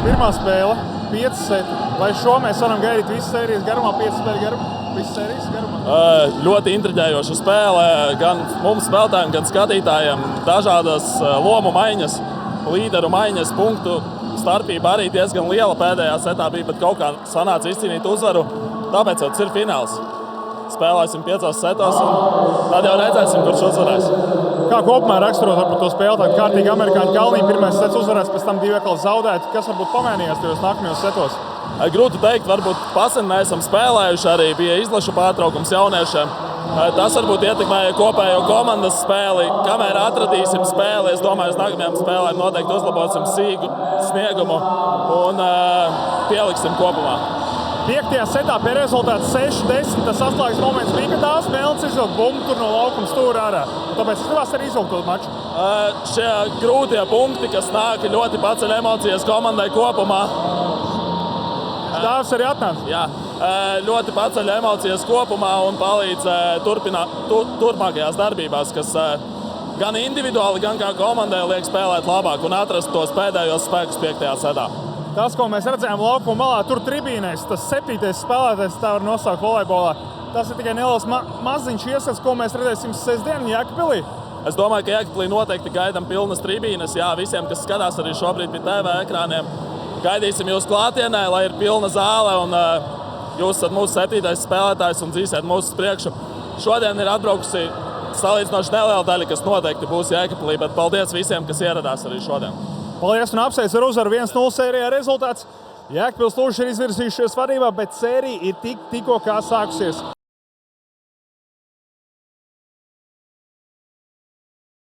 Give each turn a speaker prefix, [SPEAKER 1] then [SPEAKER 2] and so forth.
[SPEAKER 1] Pirmā spēle, 5 seti. Vai šo mēs varam gaidīt visas sērijas garumā, 5 spēļu garumā? Visas sērijas garumā?
[SPEAKER 2] Ļoti intriģējoša spēle gan mums spēlētājiem, gan skatītājiem. Dažādas lomu maiņas, līderu maiņas, punktu starpība arī diezgan liela pēdējā setā bija, bet kaut kā sanāca izcīnīt uzvaru. Tāpēc jau tas ir fināls. Spēlēsim 5 setos un tad jau redzēsim, kurš uzvarēs.
[SPEAKER 1] Kā kopumā raksturot varbūt to spēli, tādu kārtīgi amerikāņu kalniņu, pirmais sets uzvarēs, pēc tam 2 atkal zaudēt. Kas varbūt pamainījās tajos nākamajos setos?
[SPEAKER 2] Grūti teikt, varbūt pasen neesam spēlējuši, arī bija izlašu pārtraukums jauniešiem. Tas varbūt ietekmēja kopējo komandas spēli. Kamēr atradīsim spēli, es domāju, uz nākamajām spēlēm noteikti uzlabosim sniegumu un pieliksim kopumā.
[SPEAKER 1] 5. setā pie rezultāta 6-10. Tas atslēgas moments bija, kad tās Melns izvilka bumbu tur no laukuma stūra ārā. Tāpēc izdevās arī izvilkt to maču.
[SPEAKER 2] Šie grūtie punkti, kas nāk, ļoti paceļ emocijas komandai kopumā.
[SPEAKER 1] Dāvs arī atnāca.
[SPEAKER 2] Jā, ļoti paceļ emocijas kopumā un palīdz turpmākajās darbībās, kas gan individuāli, gan kā komandai liek spēlēt labāk un atrast tos pēdējos spēkus 5. setā.
[SPEAKER 1] Tas, ko mēs redzējām laukuma malā, tur tribīnēs, tas 7. spēlētājs, tā var nosaukt volejbolā. Tas ir tikai neliels maziņš iesats, ko mēs redzēsim sestdien Jēkabpilī.
[SPEAKER 2] Es domāju, ka Jēkabpilī noteikti gaidām pilnas tribīnes. Jā, visiem, kas skatās arī šobrīd pie TV ekrāniem, gaidīsim jūs klātienē, lai ir pilna zāle un jūs esat mūsu 7. spēlētājs un dzīsiet mūsu priekšu. Šodien ir atbraukusi salīdzinoši neliela daļa, kas noteikti būs Jēkabpilī, bet paldies visiem, kas ieradās arī šodien.
[SPEAKER 1] Paldies un apsveicu ar uzvaru 1-0 sērijā rezultāts. Jēkabpils Lūžs ir izvirzījušies vadībā, bet sērija ir tikko kā sākusies.